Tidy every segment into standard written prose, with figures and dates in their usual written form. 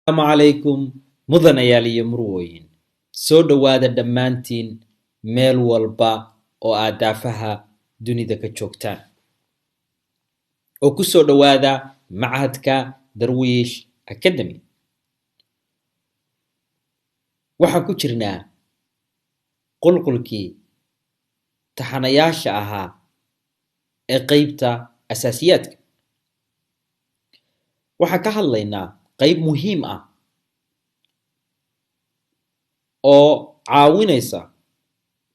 Asalaamu calaykum mudanayaal iyo murwooyin soo dhowaada dhammaantiin meel walba oo aad daafaha dunida ka joogtaan oo ku soo dhowaada Machadka Darwiish Academy. Waxaan ku jirnaa qulqulkii taxanayaasha ahaa ee qaybta asaasiyaadka. Waxaan ka hadlaynaa qayb muhiim ah oo caawinaysa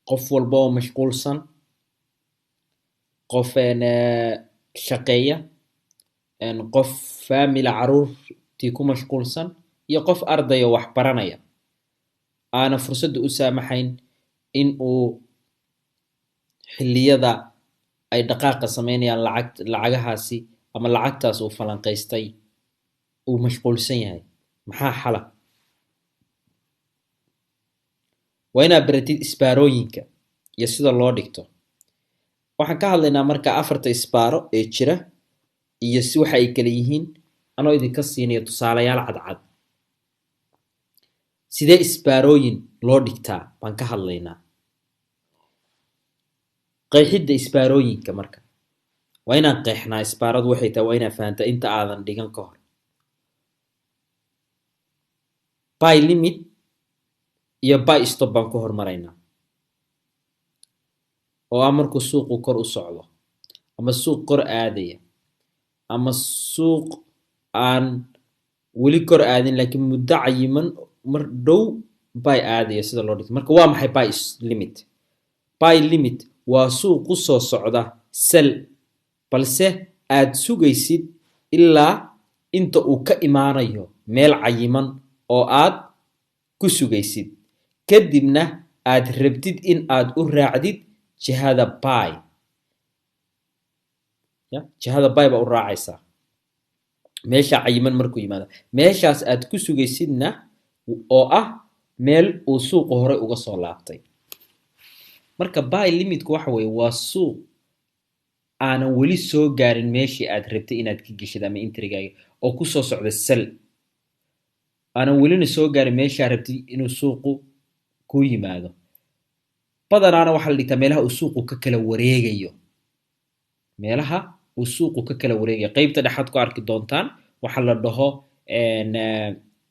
qof walba oo mashquulsan, qof shaqeeya, qof family caruurtii ku mashquulsan, iyo qof arday oo wax baranaya aana fursadda u saamaxayn in uu xilliyada ay dhaqaaqa sameynayaan lacagahaasi ama lacagtaas uu falanqaystay uu mashquulsan yahay. Maxaa xala? waa inaad baratid isbaarooyinka iyo sida loo dhigto. Waxaan ka hadlaynaa marka 4 isbaaro ee jira iyo si waxa ay kala yihiin anoo idinka siinaya tusaalayaal cadcad. Sidee isbaarooyin loo dhigtaa baan ka hadlaynaa. Qeexidda isbaarooyinka marka waa inaan qeexnaa isbaaradu waxay tahay, waa inaad fahantaa inta aadan dhigan ka hor. Buy limit iyo buy stop baan ku hormaraynaa, oo ah markuu suuqu kor u socdo ama suuq kor aadaya ama suuq aan weli kor aadin laakiin muddo cayiman mar dhow buy aadaya sida loo dhigto. Marka waa maxay buy limit? Buy limit waa suuq ku soo socda sell, balse aad sugaysid ilaa inta uu ka imaanayo meel cayiman oo aad ku sugaysid, kadibna aad rabtid in aad u raacdid jihada buy. Jihada buy baa u raacaysaa meesha cayiman markuu yimaado. Meeshaas aad ku sugaysidna oo ah meel uu suuqu hore uga soo laabtay. Marka buy limitku waxa weeye waa suuq aanan weli soo gaarin meeshii aad rabtay inaad ka geshid ama intrigaaga oo ku soo socda sell. Aanan welina soo gaarin meeshaa rabtid inuu suuqu ku yimaado. Badanaana waxaa la dhigtaa meelaha uu suuqu ka kala wareegayo. Meelaha uu suuqu ka kala wareegayo. Qaybta dhexaad ku arki doontaan waxa la dhaho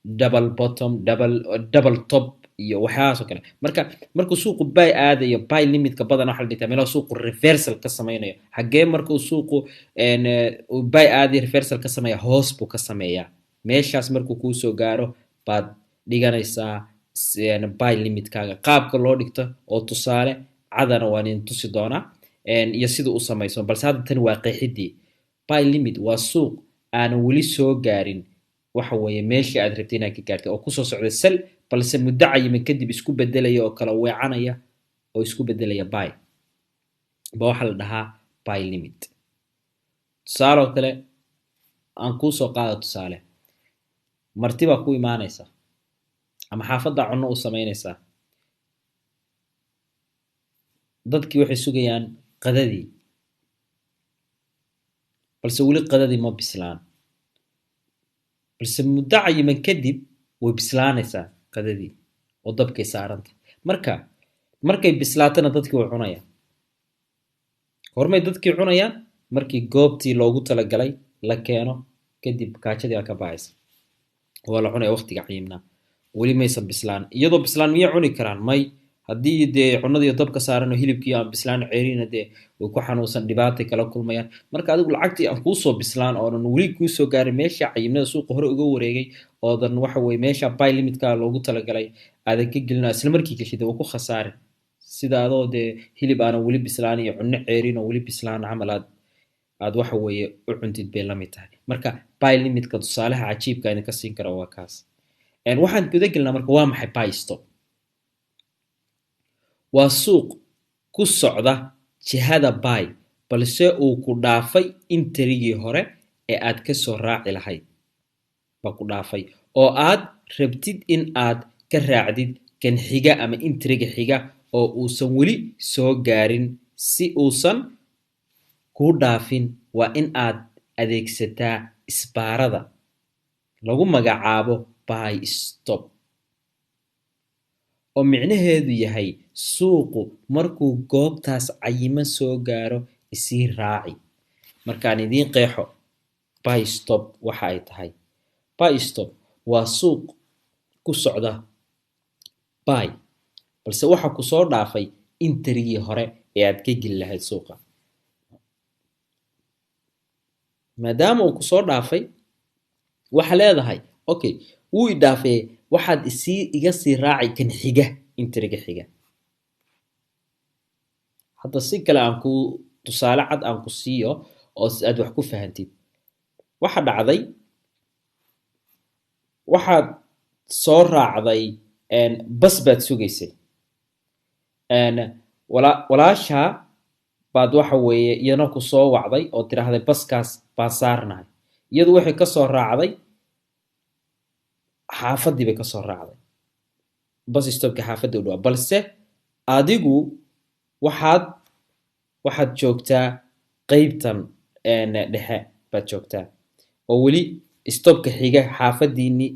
double bottom, double top iyo waxyaalahaas oo kale. Markuu suuqu buy aadayo, buy limitka badanaa waxaa la dhigtaa meelaha suuqu reversal ka sameynayo. Xagee markuu suuqu buy aadayo reversal ka sameeya? Hoos buu ka sameeyaa. Meeshaas markuu kuu soo gaaro baad dhiganaysaa buy limitkaaga. Qaabka loo dhigto oo tusaale cadana waan idin tusi doonaa iyo sida u samayso, balse hadda tani waa qeexidii. Buy limit waa suuq aanan weli soo gaarin waxa weeye meeshii aad rabtay inaad ka gaartay oo ku soo socda sell, balse muddo cayiman kadib isku bedelaya oo kala weecanaya oo isku bedelaya buy ba waxaa la dhahaa buy limit. Tusaale oo kale aan kuu soo qaada tusaale. Marti baa ku imaanaysa ama xaafadda cunno u samaynaysaa. Dadkii waxay sugayaan qadadii, balse weli qadadii ma bislaan, balse muddo cayiman kadib way bislaanaysaa qadadii oo dabkay saaranta. Markay bislaatana dadkii way cunayaan. Hormay dadkii cunayaan markii goobtii loogu talagalay la keeno, kadib kaajadii aa ka baxaysa waa la cunaya waqtiga cayimnaa. Weli maysan bislaan. Iyadoo bislaan miyay cuni karaan? May. Haddii dee cunadii dabka saaran oo hilibkii aan bislaan ceeriina dee way ku xanuunsan, dhibaatay kala kulmayaan. Marka adigu lacagtii aan kuu soo bislaan oonan weli kuu soo gaarin meesha cayimnada suuqa hore uga wareegay oodan waxa weeye meesha buy limitkaa loogu talagalay aadan ka gelin isla markii geshid waa ku khasaarin. Sida adoo dee hilib aanan weli bislaan iyo cunno ceerin oo weli bislaan camal aad waxa weeye u cuntid bay la mid tahay. Marka buy limitka tusaalaha cajiibka idinka siin kara waa kaas. Waxaan guda gelnaa marka waa maxay buy stop? Waa suuq ku socda jihada buy, balse uu ku dhaafay intrigii hore ee aad ka soo raaci lahayd baa ku dhaafay oo aad rabtid in aad ka raacdid kan xiga ama intriga xiga oo uusan weli soo gaarin. Si uusan kuu dhaafin waa in aad adeegsataa isbaarada lagu magacaabo buy stop oo micnaheedu yahay suuqu markuu goobtaas cayiman soo gaaro isii raaci markaan idiin qeexo buy stop waxa ay tahay buy stop waa suuq ku socda buy balse waxa ku soo dhaafay interigii hore ee aad ka geli lahayd suuqa maadaama uu ku soo dhaafay waxa leedahay okay wuu i dhaafee waxaad iga sii raaci kan xiga intriga xiga hadda si kale aan ku tusaale cad aan ku siiyo oo aad wax ku fahantid waxa dhacday waxaad soo raacday bas baad sugaysay walaashaa baad waxa weeye iyana ku soo wacday oo tiraahday baskaas baan saarnahay iyadu waxay ka soo raacday xaafadii bay ka soo raacday bus stopka xaafadda u dhawaa balse adigu waxaad joogtaa qaybtan dhexe baad joogtaa oo weli stopka xiga xaafadiinii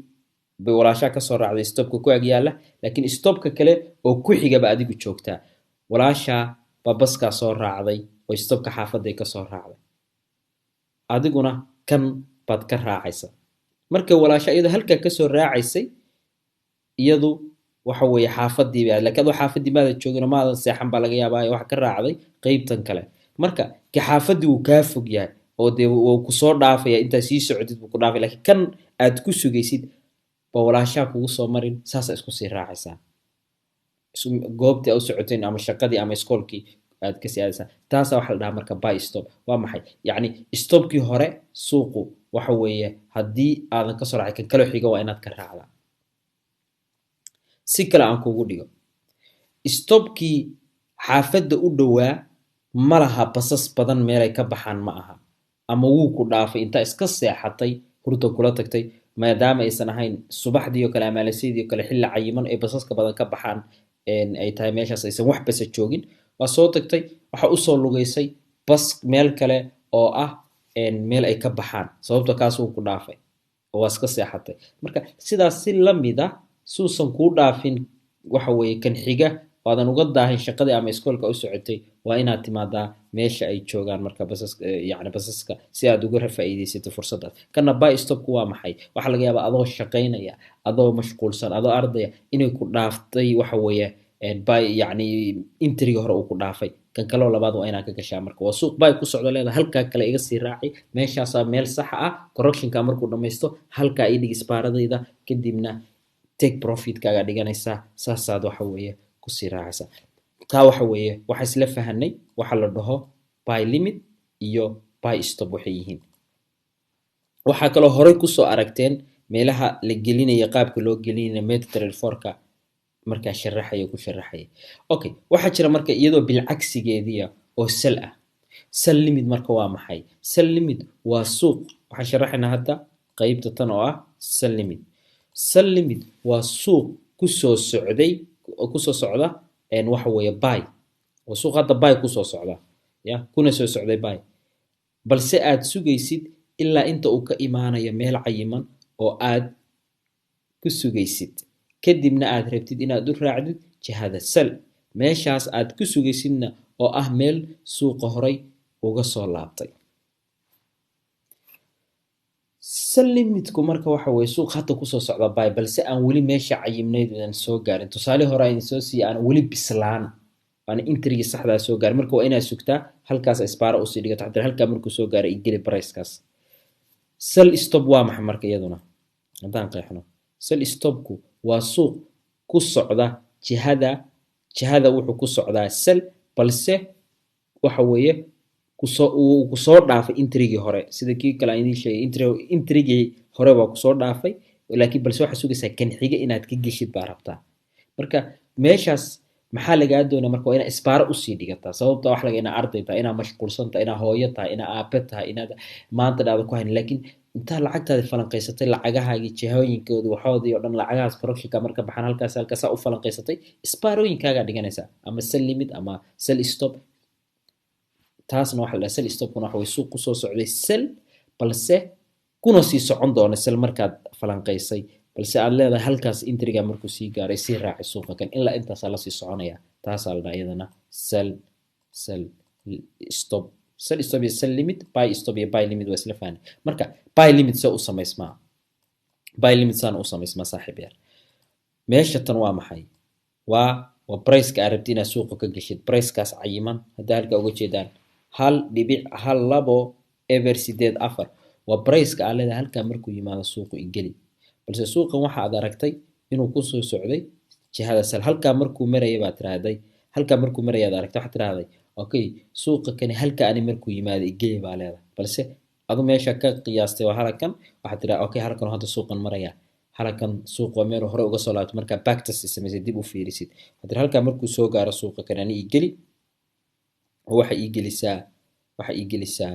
bay walaashaa ka soo raacday stopka ku ag yaalla laakiin stopka kale oo ku xigaba adigu joogtaa walaashaa baa baskaa soo raacday oo stopka xaafadday ka soo raacday adiguna kan baad ka raacaysa markay walaasha iyadu halkaa ka soo raacaysay iyadu waxa weeye xaafadii baa laakiin adoo xaafadii maada joogin oo maadan seexan baa laga yaabaa waxa ka raacday qaybtan kale marka ka xaafadii uu kaa fog yahay oo dee wuu ku soo dhaafaya intaa sii socodid buu ku dhaafay laakiin kan aad ku sugaysid ba walaashaa kugu soo marin saasa isku sii raacaysaa goobtii aad u socoteen ama shaqadii ama iskoolkii aad ka sii aadaysaa taasaa waxa la dhahaa marka buy stop waa maxay yacni stopkii hore suuqu waxa weeye haddii aadan ka soo raacay kan kale xiga waa inaad ka raacdaa si kale aan kugu dhigo stopkii xaafadda u dhowaa ma laha basas badan meelay ka baxaan ma aha ama wuu ku dhaafay intaa iska seexatay hurda kula tagtay maadaama aysan ahayn subaxdii oo kale ama alaseydii oo kale xilli cayiman ay basaska badan ka baxaan ay tahay meeshaas aysan wax basa joogin waa soo tagtay waxa usoo lugaysay bas meel kale oo ah meel ay ka baxaan sababto kaas wuu ku dhaafay oo waa iska seexatay marka sidaas si la mid ah suusan kuu dhaafin waxa weeye kan xiga waadan uga daahin shaqadii ama iskoolka u socotay waa inaad timaadaa meesha ay joogaan marka basaska si aad uga faa'iidaysato fursaddaas kana buy stopku waa maxay waxaa laga yaabaa adoo shaqaynaya adoo mashquulsan adoo ardaya inay ku dhaaftay waxa weeye yacni intriga hore uu ku dhaafay kan kaloo labaad waa inaad ka gashaa marka waa suuq buy ku socdo leedahay halkaa kale iga sii raaci meeshaasaa meel sax ah correctionka markuu dhammaysto halkaa ii dhig isbaaradayda kadibna take profitkaaga dhiganaysaa saasaad waxa weeye kusii raacaysaa taa waxa weeye waxa isla fahanay waxa la dhaho buy limit iyo buy stop waxay yihiin waxaa kaloo horey kusoo aragteen meelaha la gelinaya qaabka loo gelinaya MetaTrader 4ka markaa sharaxaya ku sharaxaya okay waxaa jira marka iyadoo bilcagsigeediya oo sell ah sell limit marka waa maxay sell limit waa suuq waxaan sharaxaynaa hadda qaybta tan oo ah sell limit sell limit waa suuq kusoo socda waxa weeye buy oo suuq hadda buy kusoo socda ya kuna soo socday buy balse aad sugaysid ilaa inta uu ka imaanayo meel cayiman oo aad ku sugaysid kadibna aad rabtid inaad u raacdid jihada sell meeshaas aad ku sugaysidna oo ah meel suuqa horay uga soo laabtay sell limitku marka waxa weeye suuq hadda kusoo socda buy balse aan weli meesha cayimnayd aan soo gaarin tusaale hore aan soo sii aan weli bislaan aan intrigi saxda soo gaar marka waa inaad sugtaa halkaas isbaara u sii dhigato hadda halka markuu soo gaaray igeli price-kaas sell stop waa maxay marka iyaduna hadaan qeexno sell stopku waa suuq ku socda jihada wuxuu ku socdaa sell balse waxa weeye ku soo dhaafay intrigii hore sida kii kale aan idin sheegay intrigii hore waa ku soo dhaafay laakiin balse waxa sugaysaa kan xiga inaad ka geshid baa rabtaa marka meeshaas maxaa lagaa doonaa marka waa inaad isbaaro usii dhigataa sababta wax laga inaa arday tahay inaa mashquulsan tahay inaa hooyo tahay inaa aabe tahay inaad maanta dhaada ku hayn laakiin intaa lacagtaada falanqaysatay lacagahaagii jihooyinkooda waxoodii oo dhan lacagahaas correctionka marka baxaan halkaas u falanqaysatay isbaarooyinkaagaa dhiganaysaa ama sell limit ama sell stop taasna waxa la dhahaa sell stopkuna waxa way suuq kusoo socday sell balse kuna sii socon doona sell markaad falanqaysay balse aad leedahay halkaas intriga markuu sii gaaray sii raaci suuqa kan ilaa intaasaa lasii soconaya taasaa la dhaha iyadana sell sell stop sell stop iyo sell limit buy stop iyo buy limit waa isla fahanay marka buy limit see u samaysmaa buy limit saan u samaysmaa saaxiib yaal meesha tan waa maxay waa briceka aad rabti inaad suuqa ka geshid bricekaas cayiman hadda halka uga jeedaan 1.12 eber 8.4 waa briceka aad leedahay halkaa markuu yimaado suuqu igeli balse suuqan waxa aad aragtay inuu ku soo socday jihada sal halkaa markuu marayay baad tiraahday halkaa markuu marayay aad aragtay waxaad tiraahday okay suuqa kani halka ani markuu yimaado igeli baa leedahay balse adu meesha ka qiyaastay waa halkan waxaad tiraahdaa okay halkan hadda suuqan maraya halkan suuq waa meel hore uga soo laabtay markaa backtest samaysay dib u fiirisid waxaad tiraahdaa halkaa markuu soo gaaro suuqa kani ani igeli waxa ii gelisaa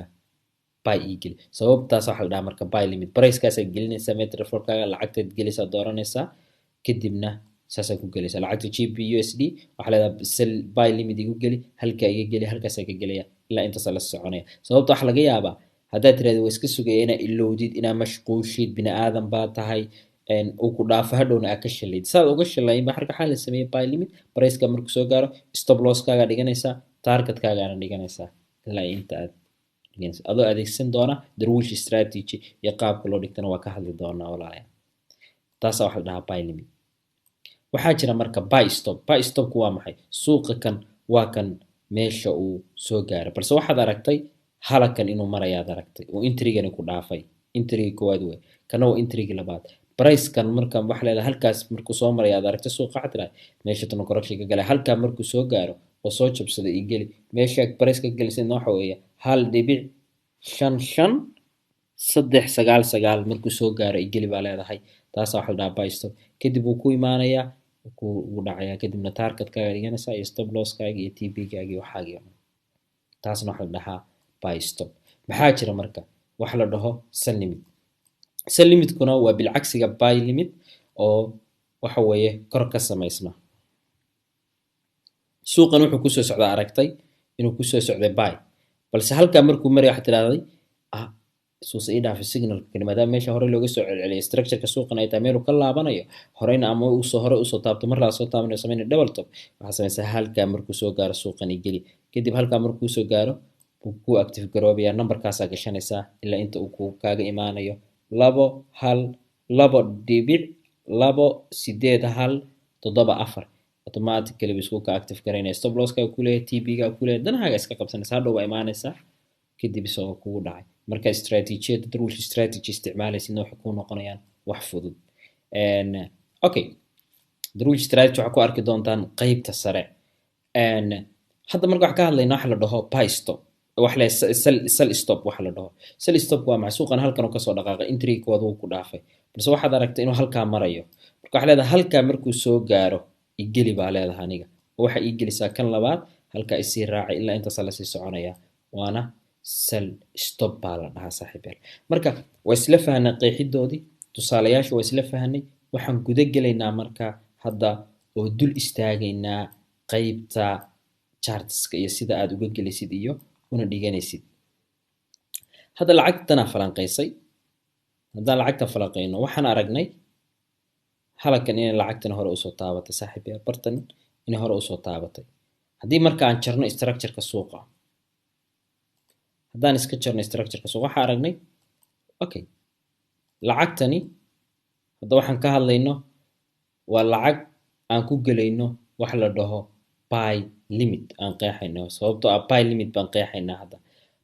buy igeli sababtaas waxa la dhahaa marka buy limit bricekaas aad gelinaysaa meter forkaaga lacagtaad gelisaa dooranaysaa kadibna saasaa ku gelaysaa lacagta GBP USD waxa leedahay sell buy limit igu geli halkaa iga geli halkaasaa ka gelaya ilaa intaasaa la soconaya sababta waxa laga yaabaa haddaad tiraahdo waa iska sugaya inaa ilowdid inaa mashquushid bini aadan baa tahay uu ku dhaafo hadhowna aa ka shalayd saad uga shalayn baa waxaa la sameeyay buy limit briceka markuu soo gaaro stop losskaaga dhiganaysaa targetkaagaana dhiganaysaa ilaa inta aad adoo adeegsan doona darwish strategy iyo qaabka loo dhigtana waa ka hadli doonaa walaalayaal taasaa waxa la dhahaa buy limit waxaa jira marka buy stopku waa maxay suuqa kan waa kan meesha uu soo gaaray balse waxaad aragtay halakan inuu marayaad aragtay oo intrigani ku dhaafay intrigi koowaad wey kana waa intrigi labaad pricekan marka waxa leedahay halkaas markuu soo marayaad aragtay suuqa waxaad tiraahdaa meesha tan correction ka galay halkaa markuu soo gaaro oo soo jabsada ii geli meesha price ka gelisidna waxa weeye 1.55399 markuu soo gaaro ii geli baa leedahay taasaa waxa la dhahaa buy stop kadib wuu ku imaanayaa wuu dhacayaa kadibna targetkaaga dhiganaysaa iyo stop losskaaga iyo TP-gaaga iyo waxaagii taasna waxa la dhahaa buy stop maxaa jira marka waxa la dhaho sell limit sell limitkuna waa bilcagsiga buy limit oo waxa weeye kor ka samaysma suuqan wuxuu ku soo socdaa aragtay inuu ku soo socday buy balse halkaa markuu maray waxaad tiraahday suuqa ii dhaafay signalka maadaama meesha hore looga soo celceliyay structureka suuqan ay tahay meel uu ka laabanayo horeyna ama hore usoo taabto mar laa soo taabanayo samayna double top waxaa samaysaa halkaa markuu soo gaaro suuqan ii geli kadib halkaa markuu soo gaaro wuu ku active garoobayaa numberkaasaa gashanaysaa ilaa inta uu kaaga imaanayo 2.2.8.174 automatically isku ka active gareynaya stop losskaaga ku leeyahay TP-ga ku leeyahay danahaaga iska qabsanaysaa hadhow baa imaanaysaa kadib isagoo kugu dhacay marka istaraatiijiyada darwish strategy isticmaalaysidna waxay kuu noqonayaan wax fudud okay darwish strategy waxaa ku arki doontaan qaybta sare hadda marka wax ka hadlayna waxa la dhaho buy stop wax le sell stop waxa la dhaho sell stop waa maxay suuqan halkan uu ka soo dhaqaaqay intrigue kooda uu ku dhaafay balse waxaad aragtay inuu halkaa marayo marka waxa leedahay halkaa markuu soo gaaro igeli baa leedahay aniga waxa ii gelisaa kan labaad halkaa isii raacay ilaa intaasaa lasii soconaya waana sell stop baa la dhahaa saaxiibayaal marka waa isla fahanay qeexidoodii tusaalayaasha waa isla fahanay waxaan guda gelaynaa marka hadda oo dul istaagaynaa qaybta chartska iyo sida aad uga gelisid iyo una dhiganaysid hadda lacagtana falanqaysay haddaan lacagta falanqayno waxaan aragnay halkan inay lacagtana hore usoo taabatay saaxiibayaal bartan inay hore usoo taabatay haddii marka aan jarno structureka suuqa haddaan iska jarno structureka suuqa waxaan aragnay okay lacagtani hadda waxaan ka hadlayno waa lacag aan ku gelayno wax la dhaho buy limit aan qeexayno sababtoo ah buy limit baan qeexaynaa hadda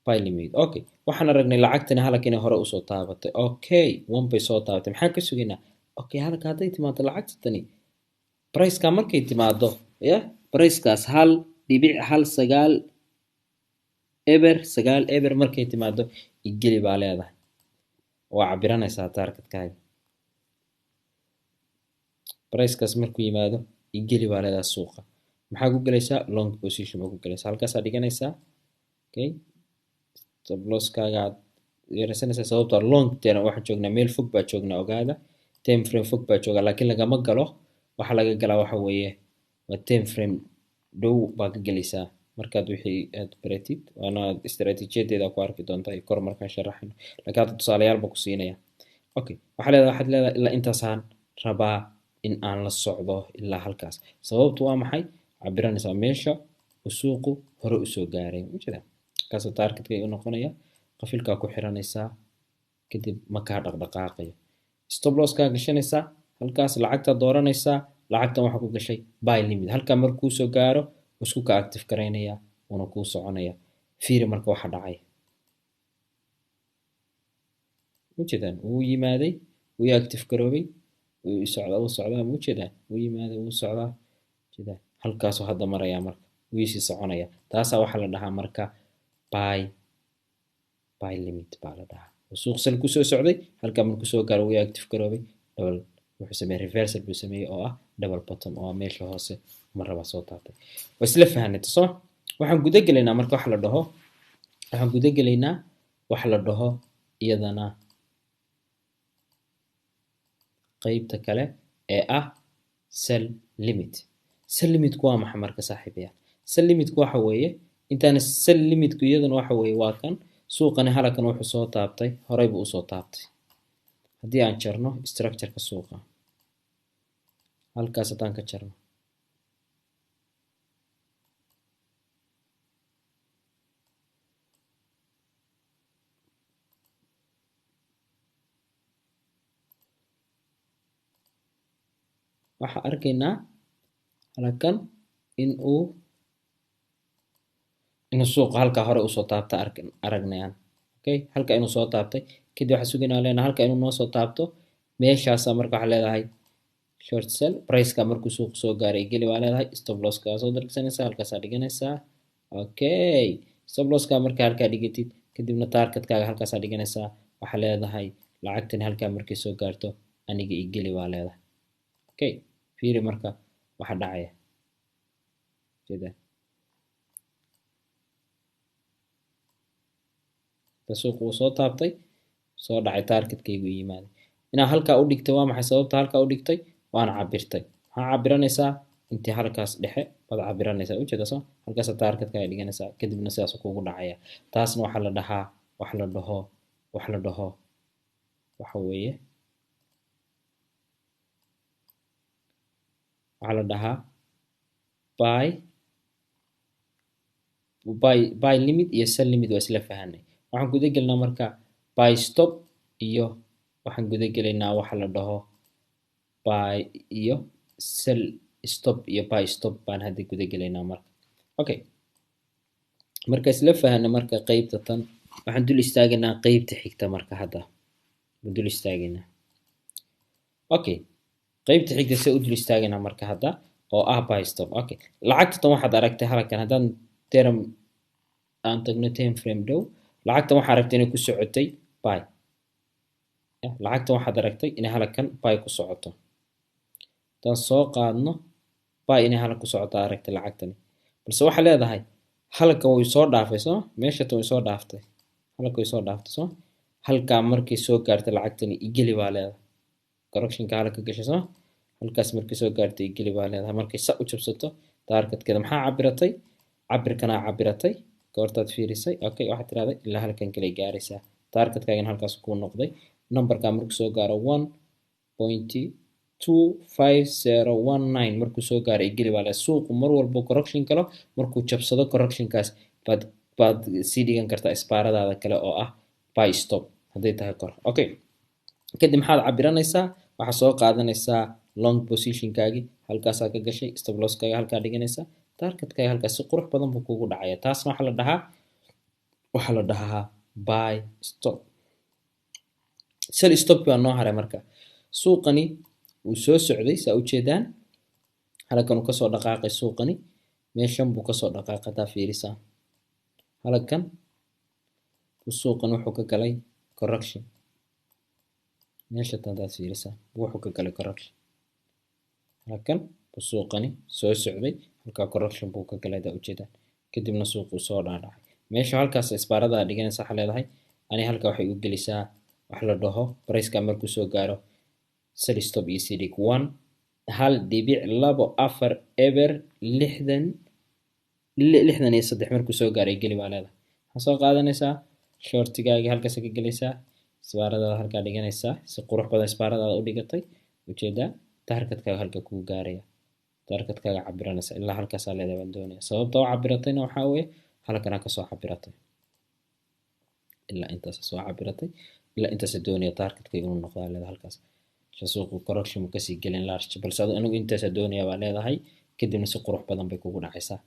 buy limit okay waxaan aragnay lacagtani halkan inay hore usoo taabatay okay one bay soo taabatay maxaan ka sugaynaa okay halka hadday timaado lacagtani priceka markay timaado ya pricekaas 1.19 eber markay timaado igeli baa leedahay waa cabiranaysaa targetkaaga pricekaas markuu yimaado igeli baa leedahay suuqa maxaa ku gelaysaa long position baa ku gelaysaa halkaasaa dhiganaysaa okay stop losskaaga aad yaraysanaysaa sababtoo long term waxaan joognaa meel fog baa joognaa ogaada time frame fog baa jooga laakiin lagama galo waxa laga galaa waxa weeye waa time frame dhow baa ka gelaysaa markaad wixii aad baratid waana istaraatiijiyadeeda ku arki doontaa iyo kor markaan sharaxayno laakiin hadda tusaalayaal baa ku siinaya okay waxaad leedahay ilaa intaasaan rabaa in aan la socdo ilaa halkaas. Sababtu waa maxay? Cabiranaysaa meesha uu suuqu hore usoo gaaray. Ujeeda? Kaasoo targetka u noqonaya. Qafilkaa ku xiranaysaa kadib ma kaa dhaqdhaqaaqayo. Stop loss kaa gashanaysaa halkaas lacagta dooranaysaa. Lacagtan waxa ku gashay buy limit. Halkaa markuu soo gaaro isku ka active gareynaya una kuu soconaya. Fiiri marka waxa dhacay. Ujeedaan wuu yimaaday wuu active garoobay wuu socdaa ma ujeedaan wuu yimaaday wuu socdaa ujeedaan halkaasoo hadda maraya marka wuu sii soconaya. Taasaa waxaa la dhahaa marka buy limit baa la dhahaa. Suuq sal ku soo socday halkaa markuu soo gaaro wuu active garoobay double wuxuu sameeyay reversal buu sameeyay oo ah double bottom oo meesha hoose marraba soo taabtay. Waa isla fahanay soo waxaan guda gelaynaa marka waxa la dhaho iyadana qaybta kale ee ah sell limit. Sell limitku waa maxay marka saaxiibayaal? Sell limitku waxa weeye intaan sell limitku iyadana waxa weeye waa kan suuqani halkan wuxuu soo taabtay horey buu u soo taabtay. Haddii aan jarno structure-ka suuqa halkaas haddaan ka jarno waxaan arkaynaa halkan inuu suuqa halkaa hore usoo taabtay aragnayaan. Okay, halka inuu soo taabtay kadib waxaan sugaynaa leenahay halka inuu noo soo taabto meeshaasa marka waxaa leedahay short sell price-ka markuu suuq soo gaaray geli waa leedahay stop loss-ka soo darsanaysaa halkaasaa dhiganaysaa. Okay, stop loss-ka marka halkaa dhigatid kadibna target-kaaga halkaasaa dhiganaysaa waxaa leedahay lacagtani halkaa markay soo gaarto aniga i geli waa leedahay. Okay, fiiri marka waxa dhacaya sida suuq uu soo taabtay soo dhacay targetkaygu yimaaday. Inaa halkaa u dhigtay waa maxay sababta halkaa u dhigtay? Waan cabirtay. Waxaa cabiranaysaa intii halkaas dhexe baad cabiranaysaa ujeeda soo halkaas targetkaaga dhiganaysaa kadibna sidaas kuugu dhacaya. Taasna waxaa la dhahaa waxa la dhaho waxa weeye waxaa la dhahaa buy limit iyo sell limit waa isla fahanay. Waxaan guda gelnaa marka buy stop iyo waxaan guda gelaynaa waxa la dhaho buy iyo sell stop iyo buy stop baan hadda guda gelaynaa marka. Okay, marka isla fahanay marka qaybta tan waxaan dul istaagaynaa qaybta xigta marka hadda dul istaagaynaa. Okay, qaybta xigta si u dul istaagaynaa marka hadda oo ah buy stop. Okay, lacagta tan waxaad aragtay halkan haddaan term aan tagno time frame dhow lacagtan waxaa aragtay inay ku socotay buy. Lacagtan waxaad aragtay inay halkan buy ku socoto. Tan soo qaadno buy inay halkan ku socoto aragtay lacagtani. Balse waxa leedahay halkan way soo dhaafay soo meesha tan way soo dhaaftay. Halkan way soo dhaaftay soo halkaa markay soo gaartay lacagtani igeli baa leedahay. Correction-ka halka gashay soo halkaas markay soo gaartay igeli baa leedahay. Markay sa u jabsato target-keeda maxaa cabiratay? Cabirkana cabiratay goortaad fiirisay. Okay, waxaad tiraahday ilaa halkan kale gaaraysaa. Target-kaagan halkaas ku noqday. Numberka markuu soo gaaro 1.25019 markuu soo gaaro igeli baa leedahay. Suuqu mar walba correction galo markuu jabsado correction-kaas baad sii dhigan kartaa isbaaradaada kale oo ah buy stop hadday tahay kor. Okay, kadib maxaad cabiranaysaa? Waxaad soo qaadanaysaa long position-kaagii halkaasaa ka gashay stop loss-kaaga halkaa dhiganaysaa target-kaaga halkaas si qurux badan buu kuugu dhacaya. Taasna waxaa la dhahaa buy stop. Sell stop waa noo haray marka suuqani wuu soo socday saa u jeedaan halkan uu kasoo dhaqaaqay suuqani meeshan buu kasoo dhaqaaqay taa fiirisaa halkan suuqan wuxuu ka galay correction meesha tantaas fiirisaa wuxuu ka galay correction halkan suuqani soo socday halka correction buu ka galay taa u jeedaan kadibna suuqu soo dhaadhacay meesha halkaas isbaarada dhiganaysa waxa leedahay ani halka waxay u gelisaa wax la dhaho price-ka markuu soo gaaro sell stop iyo cd 1.2 eber 63 markuu soo gaaray geli baa leedahay. Waxaa soo qaadanaysaa shortigaagii halkaas ka gelaysaa isbaaradaada halkaa dhiganaysaa si qurux badan isbaaradaada u dhigatay ujeedaa targetkaaga halka kuu gaaraya targetkaaga cabiranaysa ilaa halkaasaa leedahay baan doonaya sababta u cabiratayna waxaa weeye halkanaa kasoo cabiratay ilaa intaasa soo cabiratay ilaa intaasa doonaya targetkayga inuu noqdaa leedahay halkaas suuqu correction kasii gelin large balse anigu intaasa doonaya baa leedahay kadibna si qurux badan bay kugu dhacaysaa